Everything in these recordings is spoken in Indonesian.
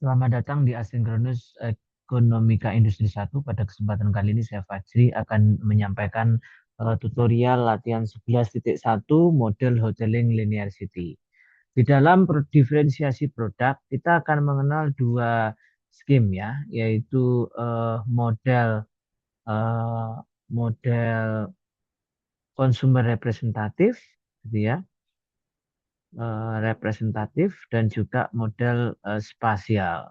Selamat datang di Asinkronus Ekonomika Industri 1. Pada kesempatan kali ini saya Fajri akan menyampaikan tutorial latihan 11.1 model hoteling linear city. Di dalam diferensiasi produk, kita akan mengenal dua scheme ya, yaitu eh, model consumer representatif gitu ya, representatif dan juga model spasial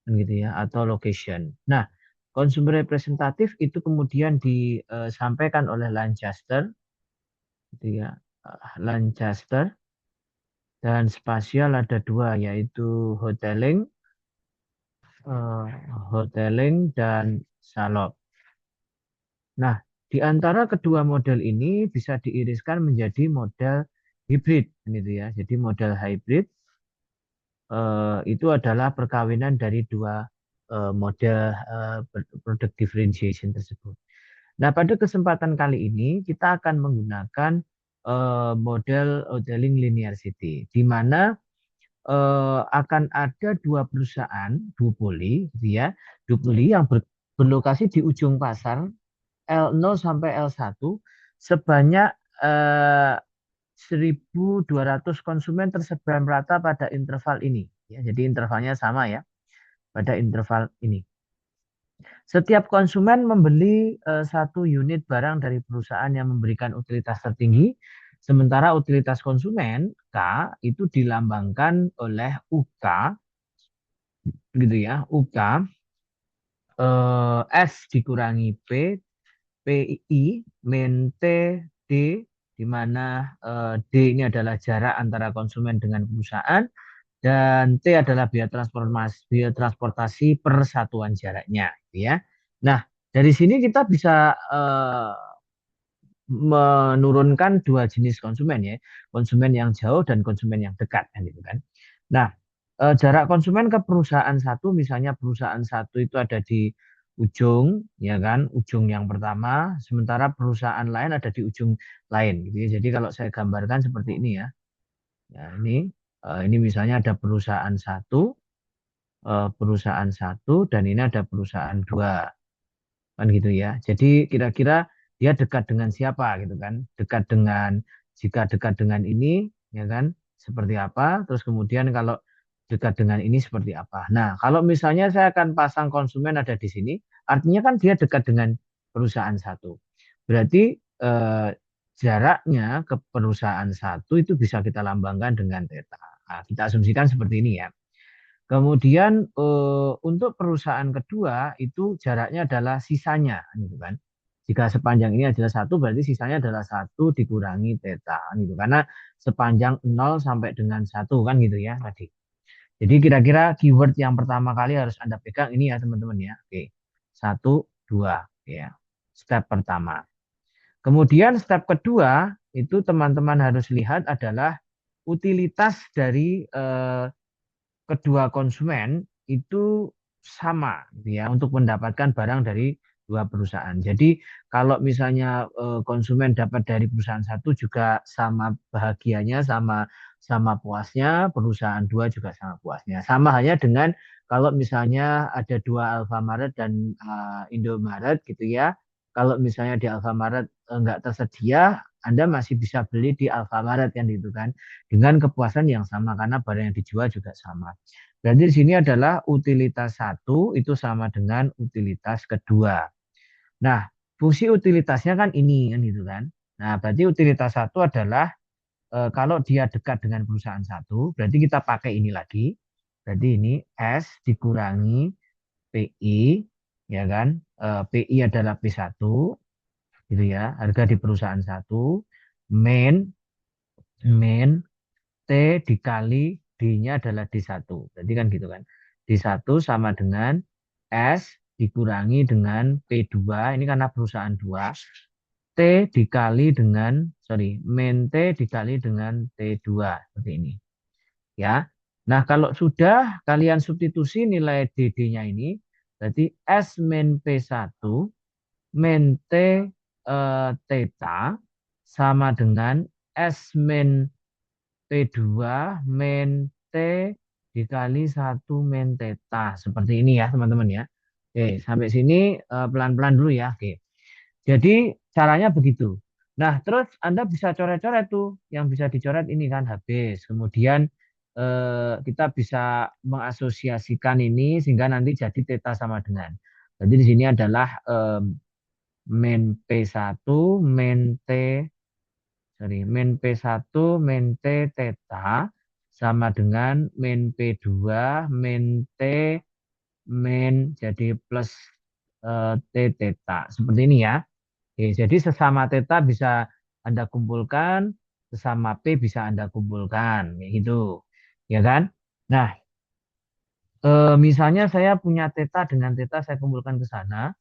gitu ya, atau location. Nah, konsumer representatif itu kemudian disampaikan oleh Lancaster gitu ya. Lancaster dan spasial ada dua, yaitu hoteling eh, hoteling dan salop. Nah, di antara kedua model ini bisa diiriskan menjadi model hybrid gitu ya. Jadi model hybrid itu adalah perkawinan dari dua model product differentiation tersebut. Nah, pada kesempatan kali ini kita akan menggunakan model hoteling linear city, di mana akan ada dua perusahaan duopoli, gitu ya, duopoli yang berlokasi di ujung pasar L0 sampai L1 sebanyak eh, 1.200 konsumen tersebar merata pada interval ini. Ya, jadi intervalnya sama ya pada interval ini. Setiap konsumen membeli satu unit barang dari perusahaan yang memberikan utilitas tertinggi, sementara utilitas konsumen K itu dilambangkan oleh UK, gitu ya, UK S dikurangi P, PI, min T, D, di mana D ini adalah jarak antara konsumen dengan perusahaan, dan T adalah biaya transportasi per satuan jaraknya, gitu ya. Nah, dari sini kita bisa menurunkan dua jenis konsumen ya, konsumen yang jauh dan konsumen yang dekat kan gitu kan. Nah, jarak konsumen ke perusahaan satu, misalnya perusahaan satu itu ada di ujung ya kan, ujung yang pertama, sementara perusahaan lain ada di ujung lain gitu ya. Jadi kalau saya gambarkan seperti ini ya. Ya, ini misalnya ada perusahaan satu dan ini ada perusahaan dua kan gitu ya. Jadi kira-kira dia dekat dengan siapa gitu kan? Jika dekat dengan ini ya kan seperti apa? Terus kemudian kalau dekat dengan ini seperti apa? Nah, kalau misalnya saya akan pasang konsumen ada di sini, artinya kan dia dekat dengan perusahaan satu. Berarti jaraknya ke perusahaan satu itu bisa kita lambangkan dengan theta. Nah, kita asumsikan seperti ini ya. Kemudian untuk perusahaan kedua itu jaraknya adalah sisanya, gitu kan. Jika sepanjang ini adalah satu, berarti sisanya adalah satu dikurangi theta, gitu. Karena sepanjang 0 sampai dengan satu kan gitu ya tadi. Jadi kira-kira keyword yang pertama kali harus Anda pegang ini ya teman-teman ya. Oke, satu, dua, ya. Step pertama. Kemudian step kedua itu teman-teman harus lihat adalah utilitas dari kedua konsumen itu sama gitu ya untuk mendapatkan barang dari dua perusahaan. Jadi kalau misalnya konsumen dapat dari perusahaan satu juga sama bahagianya, sama sama puasnya, perusahaan dua juga sama puasnya. Sama halnya dengan kalau misalnya ada dua Alfamaret dan Indomaret gitu ya. Kalau misalnya di Alfamaret nggak tersedia, Anda masih bisa beli di Alfamaret kan gitu kan dengan kepuasan yang sama karena barang yang dijual juga sama. Berarti di sini adalah utilitas satu itu sama dengan utilitas kedua. Nah, fungsi utilitasnya kan ini kan gitu kan. Nah, berarti utilitas satu adalah kalau dia dekat dengan perusahaan satu, berarti kita pakai ini lagi. Berarti ini S dikurangi PI, ya kan? PI adalah P1, gitu ya. Harga di perusahaan satu, main, main T dikali D-nya adalah D1. Berarti kan gitu kan. D1 sama dengan S dikurangi dengan P2. Ini karena perusahaan 2. T dikali dengan, sorry, min T dikali dengan T2. Seperti ini. Ya. Nah, kalau sudah kalian substitusi nilai DD-nya ini, berarti S min P1 min T theta sama dengan S min P2 min T dikali 1 min theta. Seperti ini ya teman-teman ya. Oke, sampai sini pelan-pelan dulu ya. Oke. Jadi caranya begitu. Nah, terus Anda bisa coret-coret tuh. Yang bisa dicoret ini kan habis. Kemudian kita bisa mengasosiasikan ini sehingga nanti jadi theta sama dengan. Jadi di sini adalah min P1 min T min P1 min T theta sama dengan min P2 min T min jadi plus T theta. Seperti ini ya. Oke, jadi sesama theta bisa Anda kumpulkan, sesama P bisa Anda kumpulkan. Kayak gitu. Ya kan? Nah, misalnya saya punya theta dengan theta saya kumpulkan ke sana.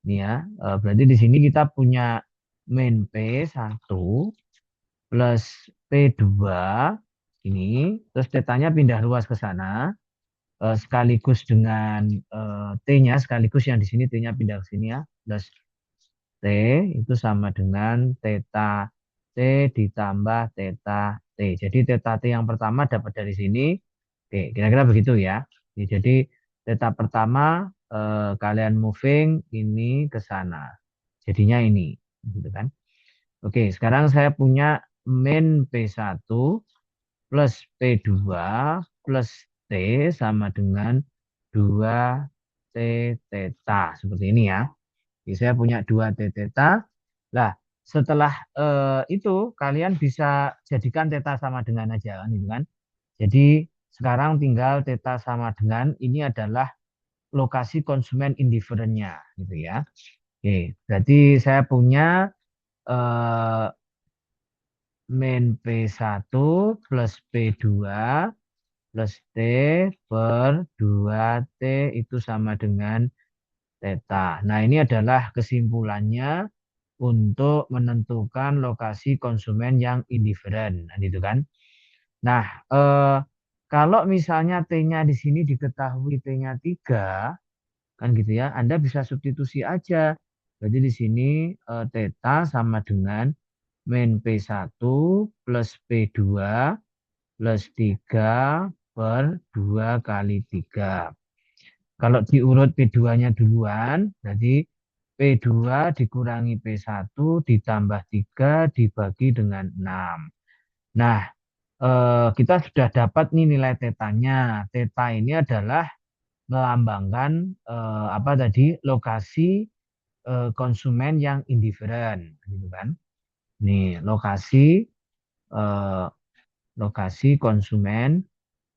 Nih ya, berarti di sini kita punya min P1 plus P2 ini, terus tetanya pindah luas ke sana, sekaligus dengan T-nya, sekaligus yang di sini T-nya pindah ke sini ya, plus T itu sama dengan theta T ditambah theta T. Jadi theta T yang pertama dapat dari sini, oke, kira-kira begitu ya. Jadi theta pertama kalian moving ini ke sana, jadinya ini, gitu kan. Oke, sekarang saya punya min P1 plus P2 plus T sama dengan 2T theta. Seperti ini ya. Jadi saya punya 2T theta. Nah, setelah itu kalian bisa jadikan theta sama dengan aja kan, gitu kan. Jadi sekarang tinggal theta sama dengan ini adalah lokasi konsumen indiferentnya gitu ya. Oke, berarti saya punya eh, min P1 plus P2 plus T per 2T itu sama dengan theta. Nah, ini adalah kesimpulannya untuk menentukan lokasi konsumen yang indiferen, gitu kan. Nah, kalau misalnya T-nya di sini diketahui T-nya 3, kan gitu ya, Anda bisa substitusi aja. Jadi di sini theta sama dengan min P1 plus P2 plus 3 per 2 kali 3. Kalau diurut P2-nya duluan, berarti P2 dikurangi P1 ditambah 3 dibagi dengan 6. Nah, kita sudah dapat nih nilai tetanya. Teta ini adalah melambangkan apa tadi lokasi konsumen yang indiferen, gitu kan? Nih eh, lokasi konsumen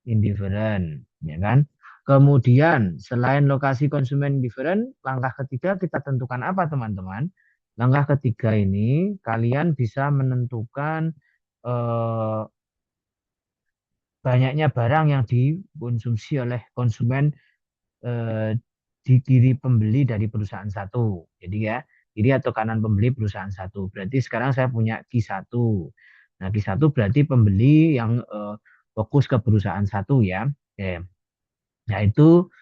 indiferen, ya kan? Kemudian selain lokasi konsumen indiferen, langkah ketiga kita tentukan apa teman-teman? Langkah ketiga ini kalian bisa menentukan eh, banyaknya barang yang dikonsumsi oleh konsumen eh, di kiri pembeli dari perusahaan satu. Jadi ya, kiri atau kanan pembeli perusahaan satu. Berarti sekarang saya punya Q1. Nah, Q1 berarti pembeli yang fokus ke perusahaan satu ya. Oke. Yaitu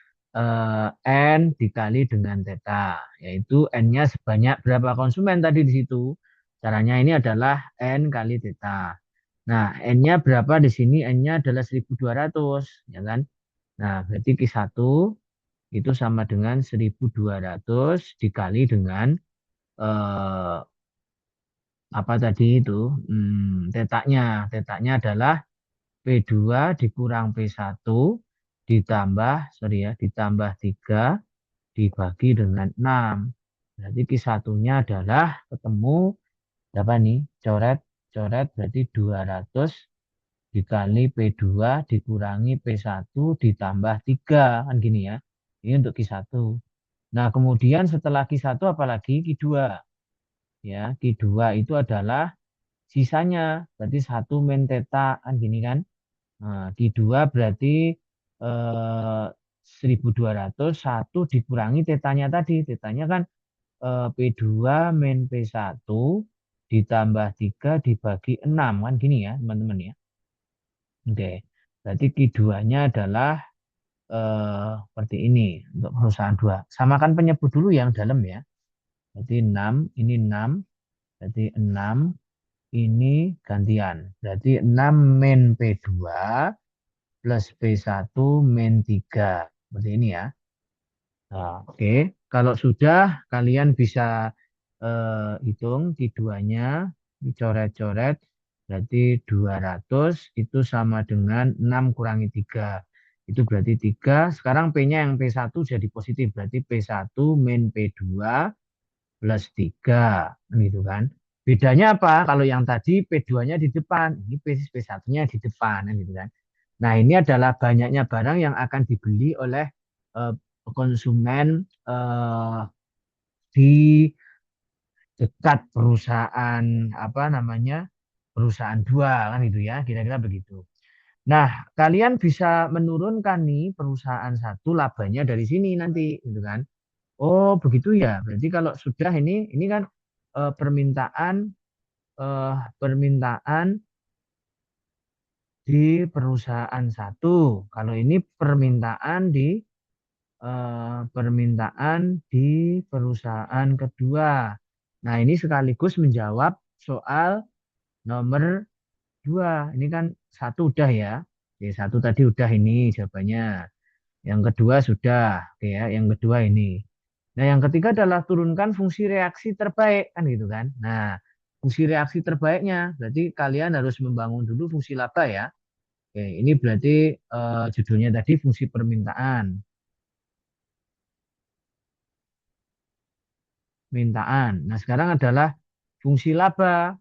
N dikali dengan theta. Yaitu N-nya sebanyak berapa konsumen tadi di situ. Caranya ini adalah N kali theta. Nah, N-nya berapa di sini? N-nya adalah 1.200, ya kan? Nah, berarti Q1 itu sama dengan 1.200 dikali dengan eh, apa tadi itu? Tetanya. Tetanya adalah P2 dikurang P1 ditambah 3 dibagi dengan 6. Berarti Q1-nya adalah ketemu berapa nih? Coret berarti 200 dikali P2 dikurangi P1 ditambah 3 kan gini ya. Ini untuk Q1. Nah, kemudian setelah Q1 apalagi Q2. Ya, Q2 itu adalah sisanya berarti 1 min theta kan gini kan. Nah, Q2 berarti 1.200 1 dikurangi tetanya tadi. Tetanya kan P2 min P1 ditambah 3 dibagi 6 kan gini ya, teman-teman ya. Oke. Berarti Q2-nya adalah seperti ini untuk perusahaan 2. Samakan penyebut dulu yang dalam ya. Berarti 6, ini 6, berarti 6, ini gantian. Berarti 6 min P2 plus P1 min 3. Seperti ini ya. Nah, oke. Kalau sudah, kalian bisa hitung Q2-nya, dicoret-coret, berarti 200 itu sama dengan 6 kurangi 3. Itu berarti 3. Sekarang P-nya yang P1 jadi positif, berarti P1 min P2 plus 3. Gitu kan. Bedanya apa? Kalau yang tadi P2-nya di depan, ini P1-nya di depan. Gitu kan. Nah, ini adalah banyaknya barang yang akan dibeli oleh eh, konsumen di dekat perusahaan apa namanya perusahaan dua kan itu ya kira-kira begitu. Nah, kalian bisa menurunkan nih perusahaan satu labanya dari sini nanti gitu kan. Oh, begitu ya. Berarti kalau sudah ini kan permintaan di perusahaan satu. Kalau ini permintaan di perusahaan kedua. Nah, ini sekaligus menjawab soal nomor 2. Ini kan satu udah ya. Oke, satu tadi udah ini jawabannya. Yang kedua sudah. Oke ya, yang kedua ini. Nah, yang ketiga adalah turunkan fungsi reaksi terbaik kan gitu kan. Nah, fungsi reaksi terbaiknya berarti kalian harus membangun dulu fungsi laba ya. Oke, ini berarti judulnya tadi fungsi permintaan. Nah, sekarang adalah fungsi laba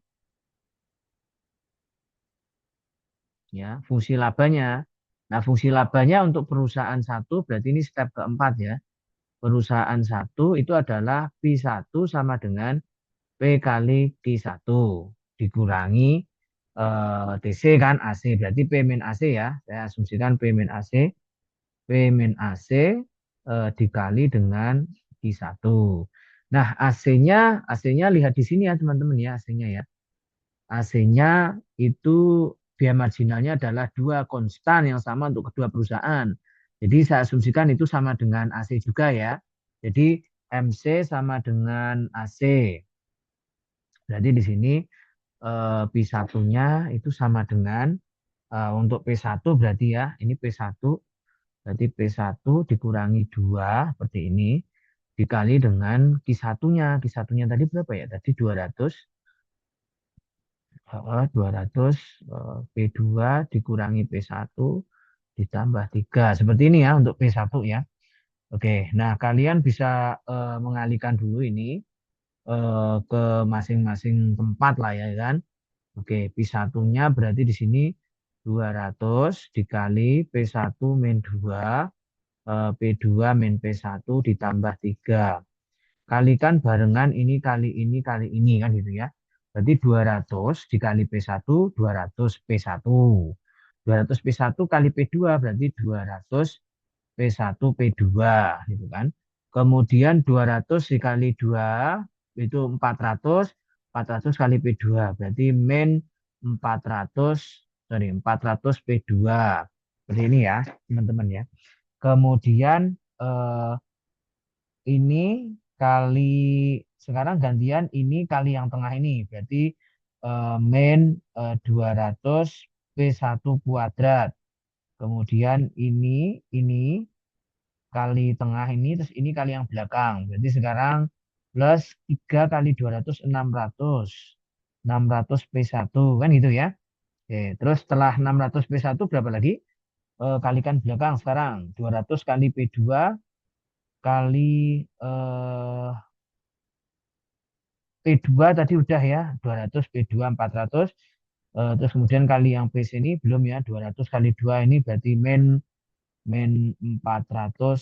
ya, fungsi labanya. Nah, fungsi labanya untuk perusahaan satu berarti ini step keempat ya. Perusahaan satu itu adalah P1 sama dengan P kali Q1 dikurangi TC kan AC berarti P min AC ya. Saya asumsikan P min AC. P min AC dikali dengan Q1. Nah, AC-nya lihat di sini ya teman-teman ya AC-nya ya. AC-nya itu biaya marginalnya adalah dua konstan yang sama untuk kedua perusahaan. Jadi saya asumsikan itu sama dengan AC juga ya. Jadi MC sama dengan AC. Jadi di sini P1-nya itu sama dengan untuk P1 berarti ya, ini P1 berarti P1 dikurangi 2 seperti ini dikali dengan Q1-nya. Q1-nya tadi berapa ya? Tadi 200 200 P2 dikurangi P1 ditambah 3. Seperti ini ya untuk P1 ya. Oke, nah kalian bisa mengalihkan dulu ini ke masing-masing tempat lah ya kan. Oke, P1-nya berarti di sini 200 dikali P1 min 2, P2 min P1 ditambah 3. Kalikan barengan ini kali ini kali ini kan gitu ya. Berarti 200 dikali P1, 200 P1. 200 P1 kali P2 berarti 200 P1 P2 gitu kan. Kemudian 200 dikali 2 itu 400, 400 kali P2 berarti min 400 400 P2. Seperti ini ya, teman-teman ya. Kemudian ini kali sekarang gantian ini kali yang tengah ini berarti min 200 P1 kuadrat. Kemudian ini kali tengah ini, terus ini kali yang belakang. Berarti sekarang plus 3 kali 200, 600. 600 P1, kan gitu ya. Oke, terus setelah 600 P1 berapa lagi? Kalikan belakang sekarang. 200 kali P2 kali P2 tadi udah ya. 200 P2 400. Terus kemudian kali yang P sini belum ya. 200 kali 2 ini berarti min 400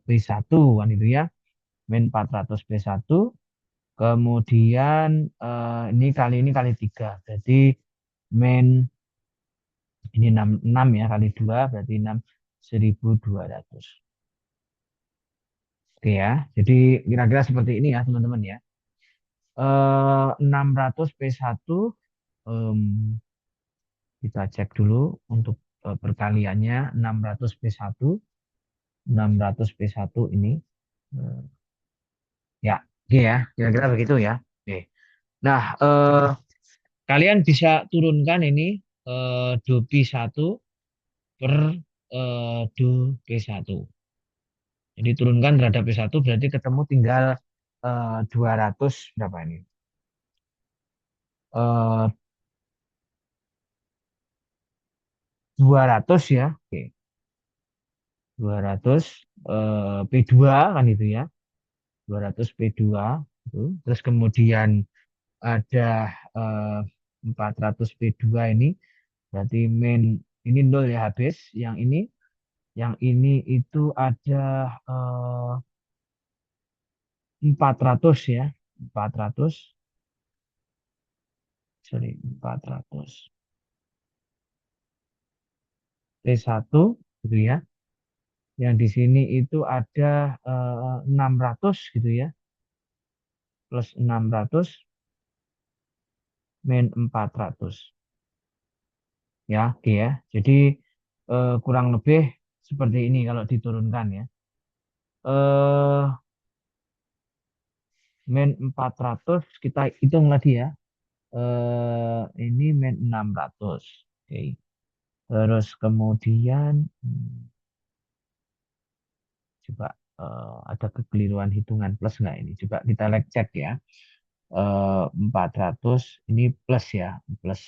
P1 kan itu ya. Min 400 P1. Kemudian ini kali 3. Jadi min ini 6 ya kali 2 berarti 6 1.200. Oke ya. Jadi kira-kira seperti ini ya teman-teman ya. 600 P1 kita cek dulu untuk perkaliannya 600 P1 ini Eh, ya oke ya kira-kira begitu ya. Oke. Nah, kalian bisa turunkan ini Dopi 1 per do P1. Jadi turunkan terhadap P1 berarti ketemu tinggal 200 berapa ini? Eh 200 ya. Oke, 200 P2 kan itu ya. 200 P2 itu. Terus kemudian ada 400 P2 ini berarti main ini nol ya habis. Yang ini itu ada 400 ya. 400 sorry 400 P1 gitu ya. Yang di sini itu ada 600 gitu ya. Plus 600 min 400 ya, oke ya. Jadi kurang lebih seperti ini kalau diturunkan ya. Eh min 400 kita hitung lagi ya. Ini min 600. Oke. Terus kemudian coba ada kekeliruan hitungan plus nggak ini? Coba kita cek ya. 400 ini plus ya, plus.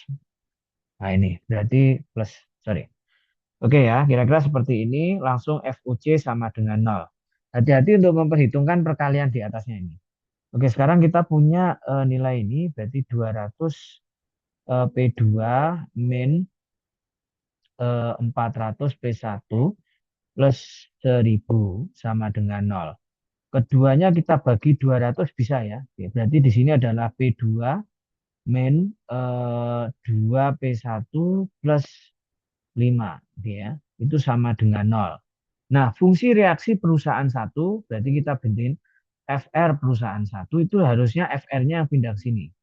Nah ini berarti plus, sorry. Oke ya, kira-kira seperti ini langsung FUC sama dengan nol. Hati-hati untuk memperhitungkan perkalian di atasnya ini. Oke, sekarang kita punya nilai ini berarti 200 P2 min 400 P1 plus 1000 sama dengan nol. Keduanya kita bagi 200 bisa ya. Oke, berarti di sini adalah P2 min 2P1 plus 5 ya. Itu sama dengan nol. Nah, fungsi reaksi perusahaan satu berarti kita bentin FR perusahaan satu itu harusnya FR-nya yang pindah ke sini.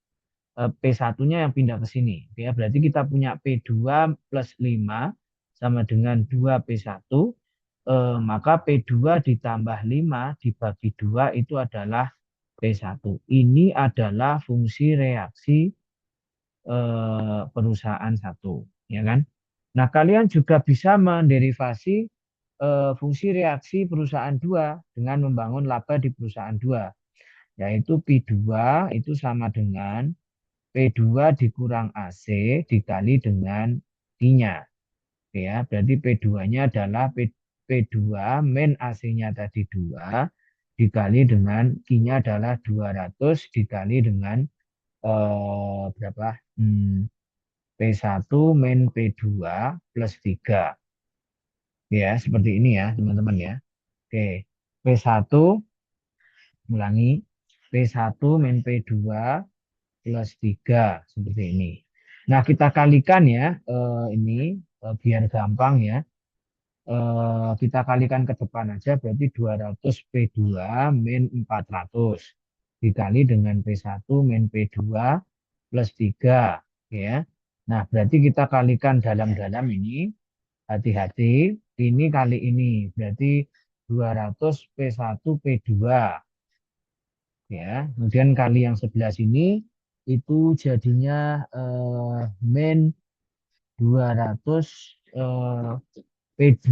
P1-nya yang pindah ke sini. Ya, berarti kita punya P2 plus 5 sama dengan 2P1. Maka P2 ditambah 5 dibagi 2 itu adalah P1. Ini adalah fungsi reaksi perusahaan satu. Ya kan? Nah, kalian juga bisa menderivasi fungsi reaksi perusahaan 2 dengan membangun laba di perusahaan 2. Yaitu P2 itu sama dengan P2 dikurang AC dikali dengan I-nya. Ya, berarti P2-nya adalah P2 min AC-nya tadi 2 dikali dengan I-nya adalah 200 dikali dengan berapa? P1 min P2 plus 3. Ya, seperti ini ya, teman-teman ya. Oke. P1 ulangi P1 min P2 plus 3 seperti ini. Nah, kita kalikan ya ini biar gampang ya. Kita kalikan ke depan aja berarti 200 P2 min 400 dikali dengan P1 min P2 plus 3 ya. Nah, berarti kita kalikan dalam-dalam ini. Hati-hati, ini kali ini berarti 200 P1 P2 ya. Kemudian kali yang sebelah sini itu jadinya min 200 P2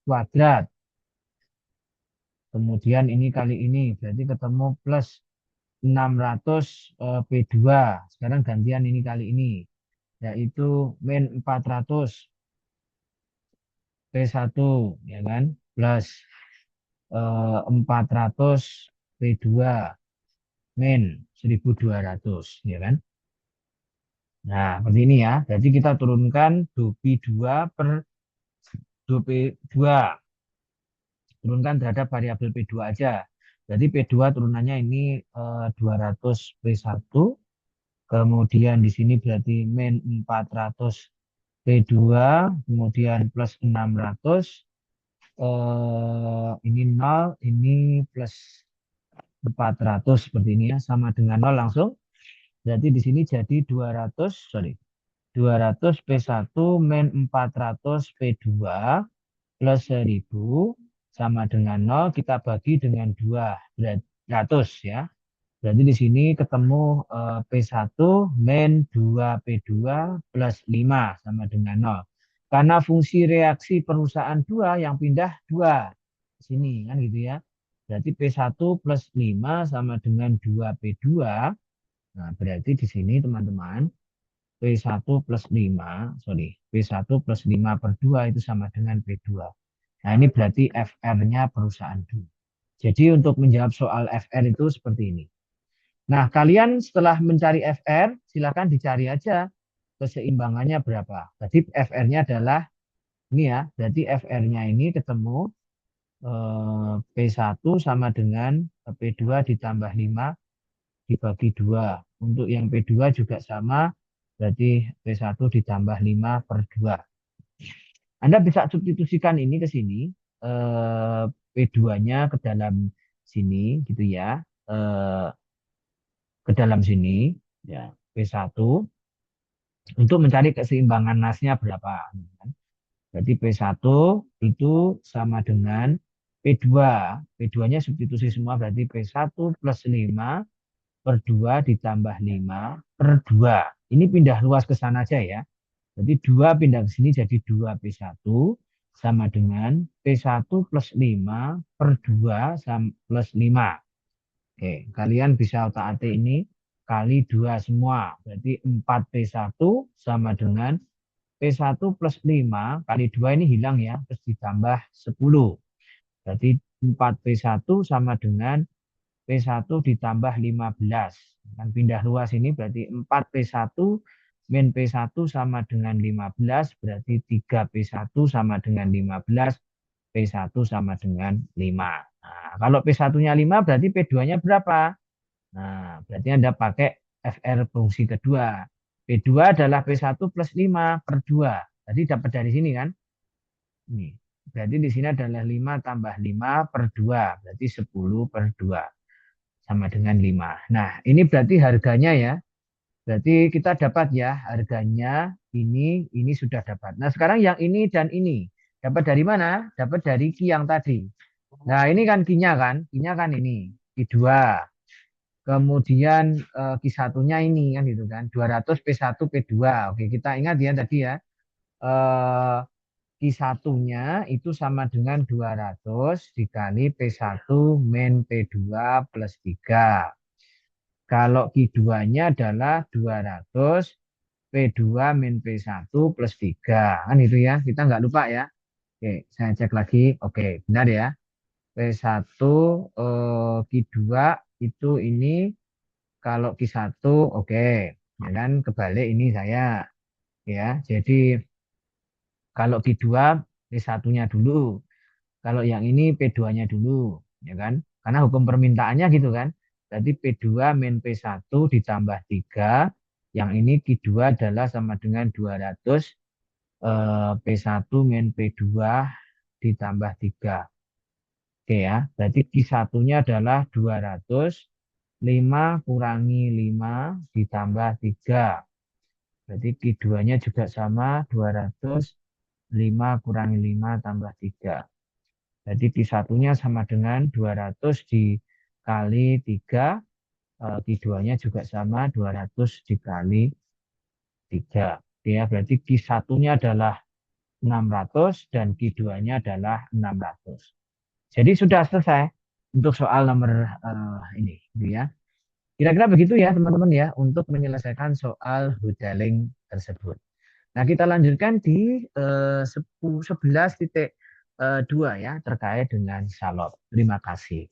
kuadrat. Kemudian ini kali ini berarti ketemu plus 600 P2. Sekarang gantian ini kali ini yaitu min 400 P1 ya kan plus 400 P2 min 1200 ya kan. Nah, seperti ini ya. Jadi kita turunkan 2P2 per 2P2. Turunkan terhadap variabel P2 aja. Jadi P2 turunannya ini 200 P1. Kemudian di sini berarti min 400 P2. Kemudian plus 600. Ini 0. Ini plus 400 seperti ini ya. Sama dengan 0 langsung. Berarti di sini jadi 200, sorry. 200 P1 min 400 P2 plus 1000 sama dengan 0 kita bagi dengan 200 ya. Berarti di sini ketemu P1 min 2P2 plus 5 sama dengan 0. Karena fungsi reaksi perusahaan 2 yang pindah 2 sini kan gitu ya. Berarti P1 plus 5 sama dengan 2P2. Nah, berarti di sini teman-teman P1 plus 5, sorry, P1 plus 5 per 2 itu sama dengan P2. Nah, ini berarti FR-nya perusahaan 2. Jadi untuk menjawab soal FR itu seperti ini. Nah, kalian setelah mencari FR, silakan dicari aja keseimbangannya berapa. Jadi FR-nya adalah ini ya, berarti FR-nya ini ketemu P1 sama dengan P2 ditambah 5 dibagi 2. Untuk yang P2 juga sama, berarti P1 ditambah 5 per 2. Anda bisa substitusikan ini ke sini, P2-nya ke dalam sini gitu ya, ke dalam sini, ya P1, untuk mencari keseimbangan nasnya berapa. Berarti P1 itu sama dengan P2. P2-nya substitusi semua, berarti P1 plus 5 per 2 ditambah 5 per 2. Ini pindah luas ke sana aja ya. Jadi 2 pindah ke sini jadi 2P1 sama dengan P1 plus 5 per 2 plus 5. Oke, kalian bisa otak-atik ini kali 2 semua. Berarti 4P1 sama dengan P1 plus 5 kali 2 ini hilang ya. Terus ditambah 10. Berarti 4P1 sama dengan P1 ditambah 15. Kan pindah luas ini berarti 4P1 min P1 sama dengan 15. Berarti 3P1 sama dengan 15. P1 sama dengan 5. Nah, kalau P1-nya 5 berarti P2-nya berapa? Nah, berarti Anda pakai FR fungsi kedua. P2 adalah P1 plus 5 per 2. Tadi dapat dari sini kan? Ini. Berarti di sini adalah 5 tambah 5 per 2. Berarti 10 per 2. Sama dengan 5. Nah, ini berarti harganya ya. Berarti kita dapat ya harganya ini sudah dapat. Nah, sekarang yang ini dan ini. Dapat dari mana? Dapat dari Ki yang tadi. Nah, ini kan Ki-nya kan? Ki-nya kan ini. Ki2. Kemudian Q1-nya ini kan gitu kan. 200 P1 P2. Oke, kita ingat ya tadi ya. Q1-nya itu sama dengan 200 dikali P1 min P2 plus 3. Kalau Q2-nya adalah 200 P2 min P1 plus 3. Kan itu ya. Kita nggak lupa ya. Oke, saya cek lagi. Oke, benar ya. P1 Q2 itu ini. Kalau Q1 oke, ya kan kebalik ini saya ya. Jadi kalau Q2 P1-nya dulu, kalau yang ini P2-nya dulu, ya kan? Karena hukum permintaannya gitu kan. Berarti P2 min P1 ditambah 3, yang ini Q2 adalah sama dengan 200 P1 min P2 ditambah 3. Oke ya, berarti Q1-nya adalah 200 5 kurangi 5 ditambah 3. Berarti Q2-nya juga sama 200 5 kurangi 5 tambah 3. Jadi Q1-nya sama dengan 200 dikali 3. Q2-nya juga sama 200 dikali 3. Ya, berarti Q1-nya adalah 600 dan Q2-nya adalah 600. Jadi sudah selesai untuk soal nomor ini, gitu ya. Kira-kira begitu ya teman-teman ya untuk menyelesaikan soal Hotelling tersebut. Nah kita lanjutkan di 11.2 ya terkait dengan salop. Terima kasih.